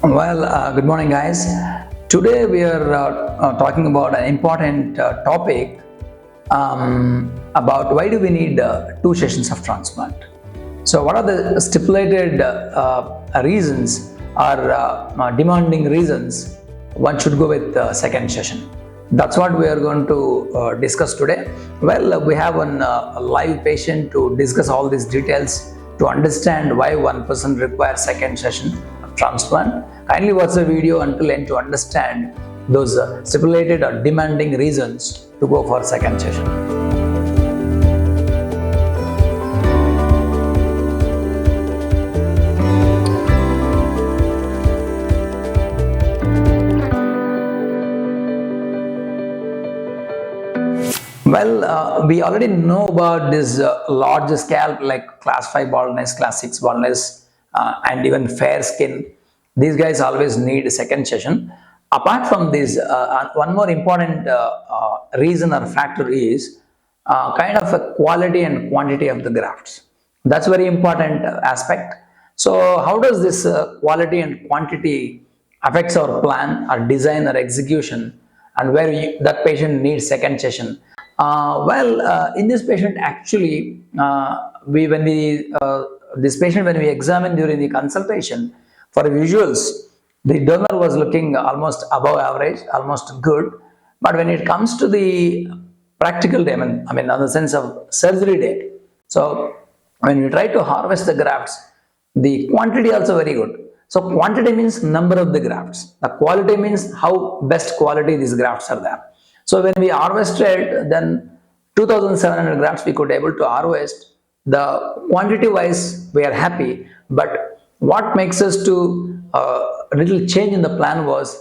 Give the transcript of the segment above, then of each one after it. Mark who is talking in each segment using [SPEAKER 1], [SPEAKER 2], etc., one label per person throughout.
[SPEAKER 1] Good morning, guys. Today we are talking about an important topic about why do we need two sessions of transplant. So, what are the stipulated reasons or demanding reasons one should go with the second session? That's what we are going to discuss today. We have one live patient to discuss all these details to understand why one person requires second session of transplant. Kindly watch the video until end to understand those stipulated or demanding reasons to go for second session. We already know about this large scalp like class 5 baldness, class 6 baldness, and even fair skin. These guys always need a second session. Apart from this, one more important reason or factor is kind of a quality and quantity of the grafts. That's very important aspect. So, how does this quality and quantity affects our plan, our design, or execution, and where that patient needs second session? In this patient, actually, this patient when we examined during the consultation for visuals, the donor was looking almost above average, almost good. But when it comes to the practical day, on the sense of surgery day, so when we try to harvest the grafts, the quantity also very good. So quantity means number of the grafts. The quality means how best quality these grafts are there. So when we harvested, then 2,700 grafts we could able to harvest. The quantity wise we are happy, but what makes us to a little change in the plan was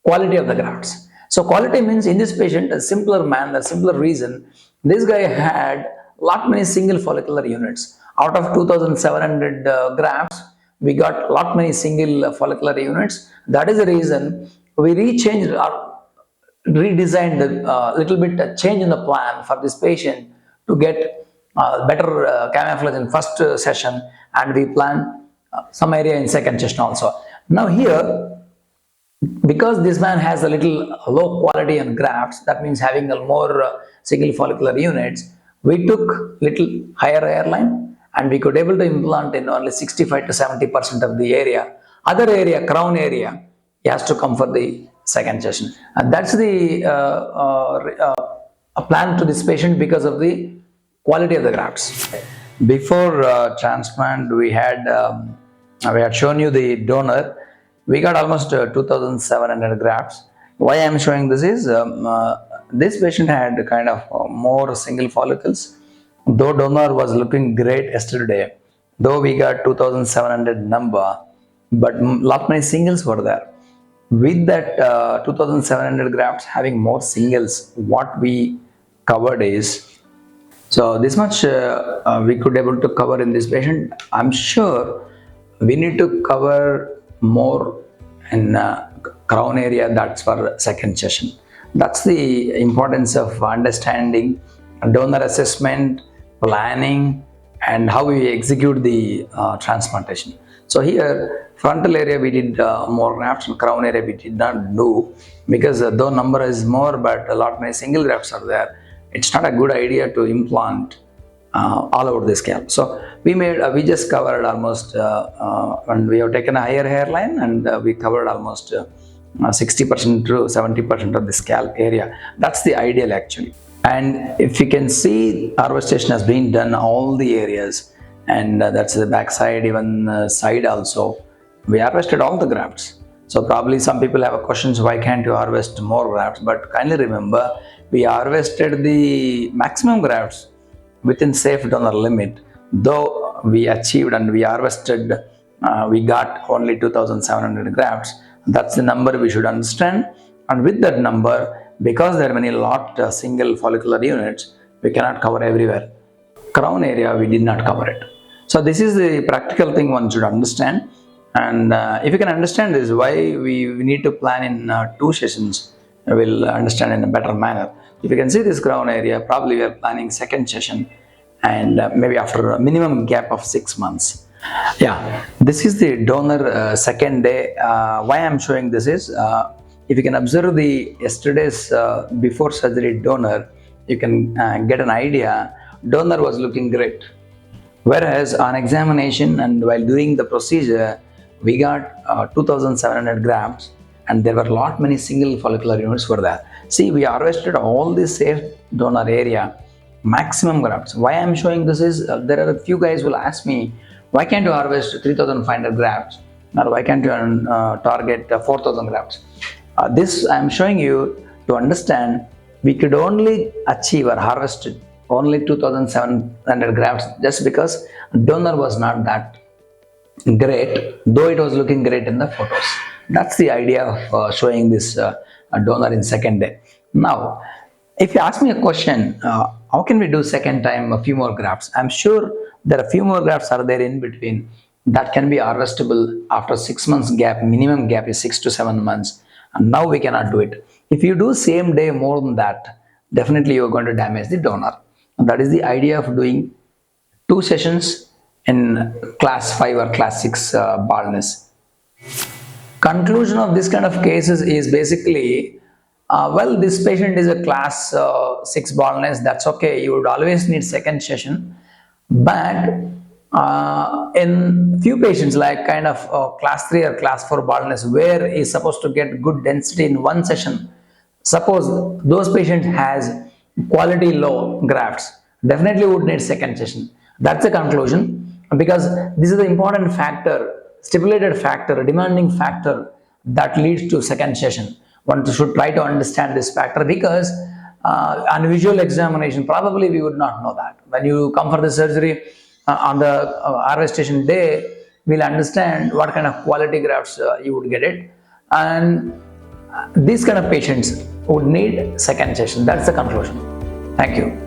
[SPEAKER 1] quality of the grafts. So quality means in this patient a simpler man, a simpler reason. This guy had lot many single follicular units. Out of 2,700 grafts, we got lot many single follicular units. That is the reason we redesigned a little bit change in the plan for this patient to get better camouflage in first session, and we plan some area in second session also. Now here, because this man has a little low quality on grafts, that means having a more single follicular units, we took little higher hairline and we could able to implant in only 65 to 70% of the area. Other area, crown area, he has to come for the second session. And that's the plan to this patient because of the quality of the grafts. Before transplant, we had shown you the donor. We got almost 2,700 grafts. Why I am showing this is this patient had kind of more single follicles. Though donor was looking great yesterday, though we got 2,700 number, but lot many singles were there. With that 2,700 grafts having more singles, what we covered is, so this much we could able to cover in this patient. I'm sure we need to cover more in crown area. That's for second session. That's the importance of understanding donor assessment, planning, and how we execute the transplantation. So here, frontal area we did more grafts, and crown area we did not do because though number is more, but a lot many single grafts are there. It's not a good idea to implant all over the scalp. So we just covered almost, and we have taken a higher hairline, and we covered almost 60% to 70% of the scalp area. That's the ideal actually. And if you can see, harvestation has been done all the areas, and that's the back side, even side also. We harvested all the grafts. So probably some people have questions, why can't you harvest more grafts? But kindly remember, we harvested the maximum grafts within safe donor limit. Though we achieved and we harvested, we got only 2,700 grafts. That's the number we should understand. And with that number, because there are many single follicular units, we cannot cover everywhere. Crown area, we did not cover it. So this is the practical thing one should understand. And if you can understand this, why we need to plan in two sessions, we'll understand in a better manner. If you can see this crown area, probably we are planning second session, and maybe after a minimum gap of 6 months. Yeah, this is the donor second day. Why I'm showing this is, if you can observe the yesterday's before surgery donor, you can get an idea. Donor was looking great. Whereas on examination and while doing the procedure, we got 2,700 grams, and there were lot many single follicular units were there. See, we harvested all the safe donor area, maximum grafts. Why I'm showing this is, there are a few guys will ask me, why can't you harvest 3,500 grafts, or why can't you target 4,000 grafts? This I'm showing you to understand we could only achieve or harvest only 2,700 grafts just because donor was not that great, though it was looking great in the photos. That's the idea of showing this donor in second day. Now, if you ask me a question, how can we do second time a few more grafts? I'm sure there are a few more grafts are there in between that can be harvestable after 6 months gap. Minimum gap is 6 to 7 months, and now we cannot do it. If you do same day more than that, definitely you are going to damage the donor. And that is the idea of doing 2 sessions in class 5 or class 6 baldness. Conclusion of this kind of cases is basically, well, this patient is a class 6 baldness, that's okay, you would always need second session. But in few patients like kind of class 3 or class 4 baldness where is supposed to get good density in one session, suppose those patients has quality low grafts, definitely would need second session. That's the conclusion, because this is the important factor, stipulated factor, demanding factor that leads to second session. One should try to understand this factor, because on visual examination probably we would not know that. When you come for the surgery on the harvestation day, we'll understand what kind of quality grafts you would get it, and these kind of patients would need second session. That's the conclusion. Thank you.